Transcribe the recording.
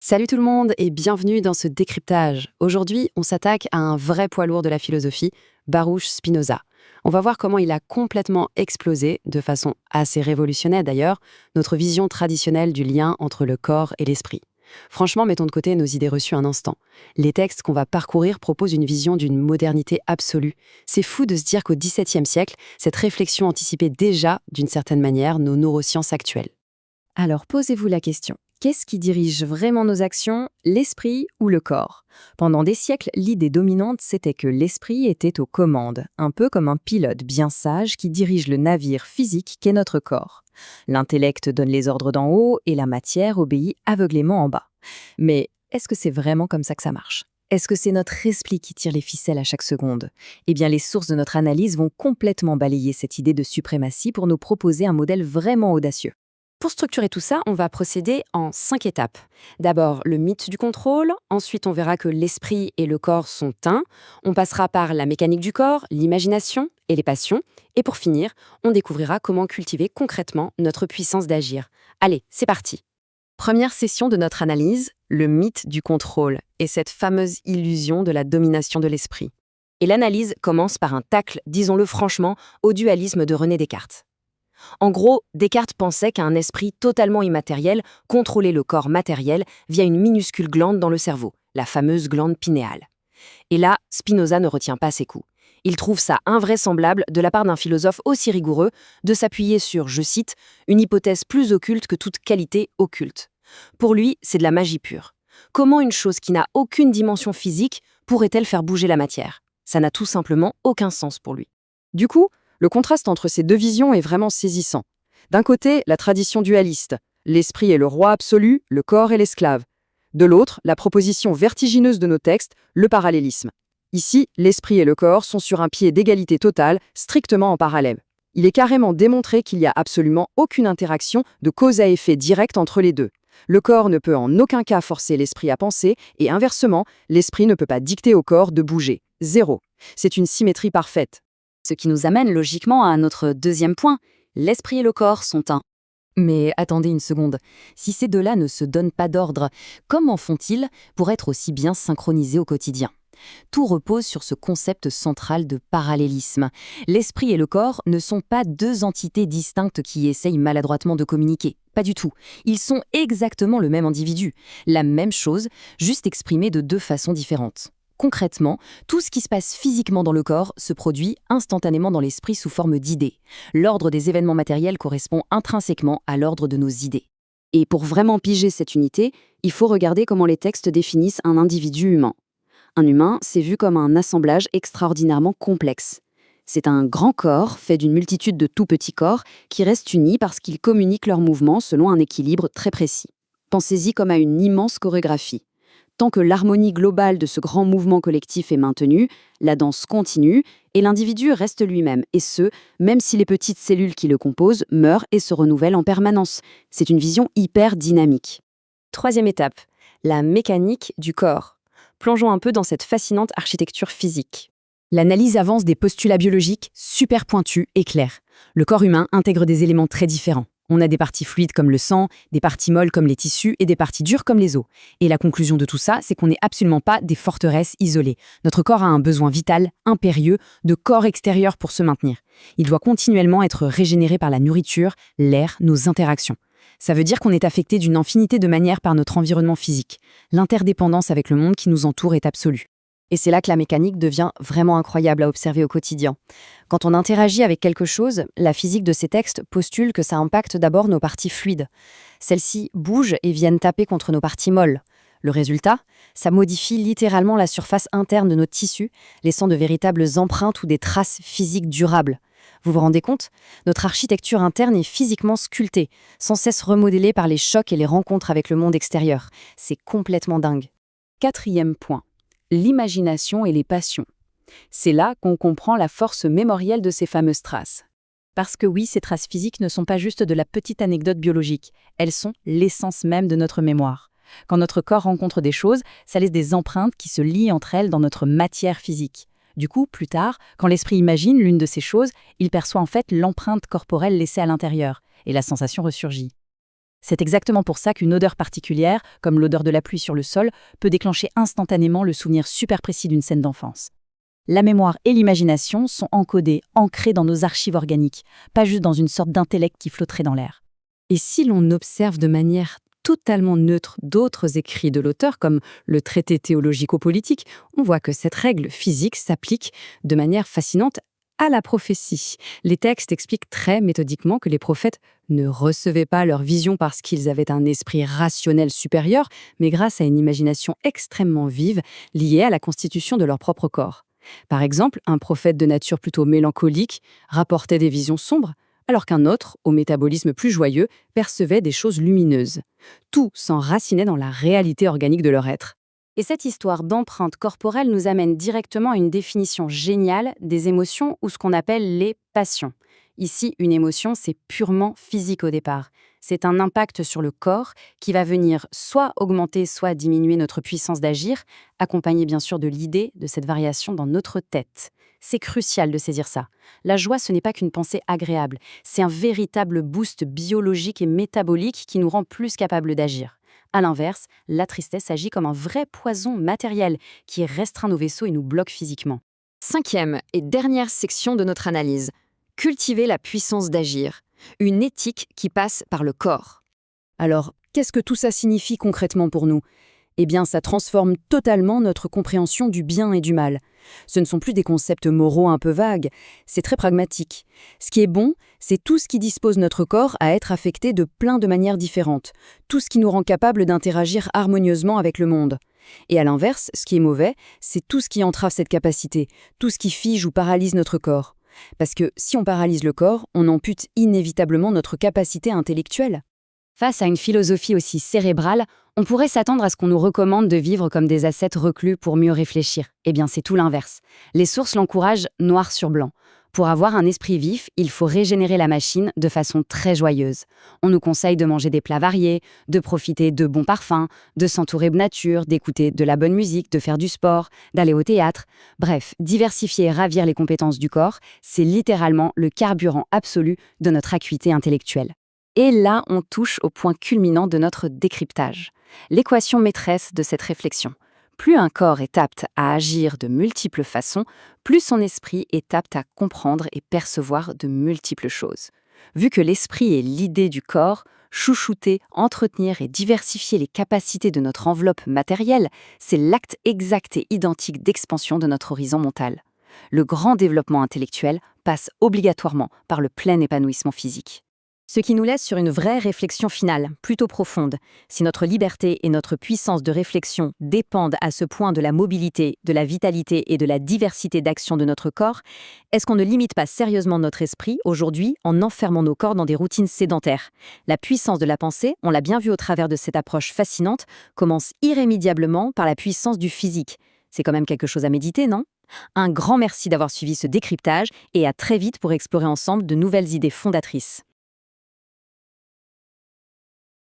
Salut tout le monde et bienvenue dans ce décryptage. Aujourd'hui, on s'attaque à un vrai poids lourd de la philosophie, Baruch Spinoza. On va voir comment il a complètement explosé, de façon assez révolutionnaire d'ailleurs, notre vision traditionnelle du lien entre le corps et l'esprit. Franchement, mettons de côté nos idées reçues un instant. Les textes qu'on va parcourir proposent une vision d'une modernité absolue. C'est fou de se dire qu'au XVIIe siècle, cette réflexion anticipait déjà, d'une certaine manière, nos neurosciences actuelles. Alors posez-vous la question, qu'est-ce qui dirige vraiment nos actions, l'esprit ou le corps? Pendant des siècles, l'idée dominante, c'était que l'esprit était aux commandes, un peu comme un pilote bien sage qui dirige le navire physique qu'est notre corps. L'intellect donne les ordres d'en haut et la matière obéit aveuglément en bas. Mais est-ce que c'est vraiment comme ça que ça marche? Est-ce que c'est notre esprit qui tire les ficelles à chaque seconde? Eh bien, les sources de notre analyse vont complètement balayer cette idée de suprématie pour nous proposer un modèle vraiment audacieux. Pour structurer tout ça, on va procéder en 5 étapes. D'abord, le mythe du contrôle. Ensuite, on verra que l'esprit et le corps sont un. On passera par la mécanique du corps, l'imagination et les passions. Et pour finir, on découvrira comment cultiver concrètement notre puissance d'agir. Allez, c'est parti. Première session de notre analyse, le mythe du contrôle et cette fameuse illusion de la domination de l'esprit. Et l'analyse commence par un tacle, disons-le franchement, au dualisme de René Descartes. En gros, Descartes pensait qu'un esprit totalement immatériel contrôlait le corps matériel via une minuscule glande dans le cerveau, la fameuse glande pinéale. Et là, Spinoza ne retient pas ses coups. Il trouve ça invraisemblable de la part d'un philosophe aussi rigoureux de s'appuyer sur, je cite, une hypothèse plus occulte que toute qualité occulte. Pour lui, c'est de la magie pure. Comment une chose qui n'a aucune dimension physique pourrait-elle faire bouger la matière? Ça n'a tout simplement aucun sens pour lui. Du coup, le contraste entre ces deux visions est vraiment saisissant. D'un côté, la tradition dualiste, l'esprit est le roi absolu, le corps est l'esclave. De l'autre, la proposition vertigineuse de nos textes, le parallélisme. Ici, l'esprit et le corps sont sur un pied d'égalité totale, strictement en parallèle. Il est carrément démontré qu'il n'y a absolument aucune interaction de cause à effet direct entre les deux. Le corps ne peut en aucun cas forcer l'esprit à penser, et inversement, l'esprit ne peut pas dicter au corps de bouger. Zéro. C'est une symétrie parfaite. Ce qui nous amène logiquement à notre deuxième point, l'esprit et le corps sont un. Mais attendez une seconde, si ces deux-là ne se donnent pas d'ordre, comment font-ils pour être aussi bien synchronisés au quotidien? Tout repose sur ce concept central de parallélisme. L'esprit et le corps ne sont pas deux entités distinctes qui essayent maladroitement de communiquer. Pas du tout. Ils sont exactement le même individu. La même chose, juste exprimée de deux façons différentes. Concrètement, tout ce qui se passe physiquement dans le corps se produit instantanément dans l'esprit sous forme d'idées. L'ordre des événements matériels correspond intrinsèquement à l'ordre de nos idées. Et pour vraiment piger cette unité, il faut regarder comment les textes définissent un individu humain. Un humain, c'est vu comme un assemblage extraordinairement complexe. C'est un grand corps fait d'une multitude de tout petits corps qui restent unis parce qu'ils communiquent leurs mouvements selon un équilibre très précis. Pensez-y comme à une immense chorégraphie. Tant que l'harmonie globale de ce grand mouvement collectif est maintenue, la danse continue et l'individu reste lui-même, et ce, même si les petites cellules qui le composent meurent et se renouvellent en permanence. C'est une vision hyper dynamique. Troisième étape, la mécanique du corps. Plongeons un peu dans cette fascinante architecture physique. L'analyse avance des postulats biologiques super pointus et clairs. Le corps humain intègre des éléments très différents. On a des parties fluides comme le sang, des parties molles comme les tissus et des parties dures comme les os. Et la conclusion de tout ça, c'est qu'on n'est absolument pas des forteresses isolées. Notre corps a un besoin vital, impérieux, de corps extérieur pour se maintenir. Il doit continuellement être régénéré par la nourriture, l'air, nos interactions. Ça veut dire qu'on est affecté d'une infinité de manières par notre environnement physique. L'interdépendance avec le monde qui nous entoure est absolue. Et c'est là que la mécanique devient vraiment incroyable à observer au quotidien. Quand on interagit avec quelque chose, la physique de ces textes postule que ça impacte d'abord nos parties fluides. Celles-ci bougent et viennent taper contre nos parties molles. Le résultat, ça modifie littéralement la surface interne de notre tissu, laissant de véritables empreintes ou des traces physiques durables. Vous vous rendez compte? Notre architecture interne est physiquement sculptée, sans cesse remodelée par les chocs et les rencontres avec le monde extérieur. C'est complètement dingue. Quatrième point. L'imagination et les passions. C'est là qu'on comprend la force mémorielle de ces fameuses traces. Parce que oui, ces traces physiques ne sont pas juste de la petite anecdote biologique, elles sont l'essence même de notre mémoire. Quand notre corps rencontre des choses, ça laisse des empreintes qui se lient entre elles dans notre matière physique. Du coup, plus tard, quand l'esprit imagine l'une de ces choses, il perçoit en fait l'empreinte corporelle laissée à l'intérieur, et la sensation ressurgit. C'est exactement pour ça qu'une odeur particulière, comme l'odeur de la pluie sur le sol, peut déclencher instantanément le souvenir super précis d'une scène d'enfance. La mémoire et l'imagination sont encodées, ancrées dans nos archives organiques, pas juste dans une sorte d'intellect qui flotterait dans l'air. Et si l'on observe de manière totalement neutre d'autres écrits de l'auteur, comme le traité théologico-politique, on voit que cette règle physique s'applique de manière fascinante à la prophétie. Les textes expliquent très méthodiquement que les prophètes ne recevaient pas leur vision parce qu'ils avaient un esprit rationnel supérieur, mais grâce à une imagination extrêmement vive liée à la constitution de leur propre corps. Par exemple, un prophète de nature plutôt mélancolique rapportait des visions sombres, alors qu'un autre, au métabolisme plus joyeux, percevait des choses lumineuses. Tout s'enracinait dans la réalité organique de leur être. Et cette histoire d'empreinte corporelle nous amène directement à une définition géniale des émotions ou ce qu'on appelle les passions. Ici, une émotion, c'est purement physique au départ. C'est un impact sur le corps qui va venir soit augmenter, soit diminuer notre puissance d'agir, accompagné bien sûr de l'idée de cette variation dans notre tête. C'est crucial de saisir ça. La joie, ce n'est pas qu'une pensée agréable, c'est un véritable boost biologique et métabolique qui nous rend plus capables d'agir. À l'inverse, la tristesse agit comme un vrai poison matériel qui restreint nos vaisseaux et nous bloque physiquement. 5e et dernière section de notre analyse. Cultiver la puissance d'agir. Une éthique qui passe par le corps. Alors, qu'est-ce que tout ça signifie concrètement pour nous ? Eh bien, ça transforme totalement notre compréhension du bien et du mal. Ce ne sont plus des concepts moraux un peu vagues, c'est très pragmatique. Ce qui est bon, c'est tout ce qui dispose notre corps à être affecté de plein de manières différentes, tout ce qui nous rend capable d'interagir harmonieusement avec le monde. Et à l'inverse, ce qui est mauvais, c'est tout ce qui entrave cette capacité, tout ce qui fige ou paralyse notre corps. Parce que si on paralyse le corps, on ampute inévitablement notre capacité intellectuelle. Face à une philosophie aussi cérébrale, on pourrait s'attendre à ce qu'on nous recommande de vivre comme des ascètes reclus pour mieux réfléchir. Eh bien, c'est tout l'inverse. Les sources l'encouragent noir sur blanc. Pour avoir un esprit vif, il faut régénérer la machine de façon très joyeuse. On nous conseille de manger des plats variés, de profiter de bons parfums, de s'entourer de nature, d'écouter de la bonne musique, de faire du sport, d'aller au théâtre. Bref, diversifier et ravir les compétences du corps, c'est littéralement le carburant absolu de notre acuité intellectuelle. Et là, on touche au point culminant de notre décryptage. L'équation maîtresse de cette réflexion. Plus un corps est apte à agir de multiples façons, plus son esprit est apte à comprendre et percevoir de multiples choses. Vu que l'esprit est l'idée du corps, chouchouter, entretenir et diversifier les capacités de notre enveloppe matérielle, c'est l'acte exact et identique d'expansion de notre horizon mental. Le grand développement intellectuel passe obligatoirement par le plein épanouissement physique. Ce qui nous laisse sur une vraie réflexion finale, plutôt profonde. Si notre liberté et notre puissance de réflexion dépendent à ce point de la mobilité, de la vitalité et de la diversité d'action de notre corps, est-ce qu'on ne limite pas sérieusement notre esprit aujourd'hui en enfermant nos corps dans des routines sédentaires ? La puissance de la pensée, on l'a bien vu au travers de cette approche fascinante, commence irrémédiablement par la puissance du physique. C'est quand même quelque chose à méditer, non ? Un grand merci d'avoir suivi ce décryptage et à très vite pour explorer ensemble de nouvelles idées fondatrices.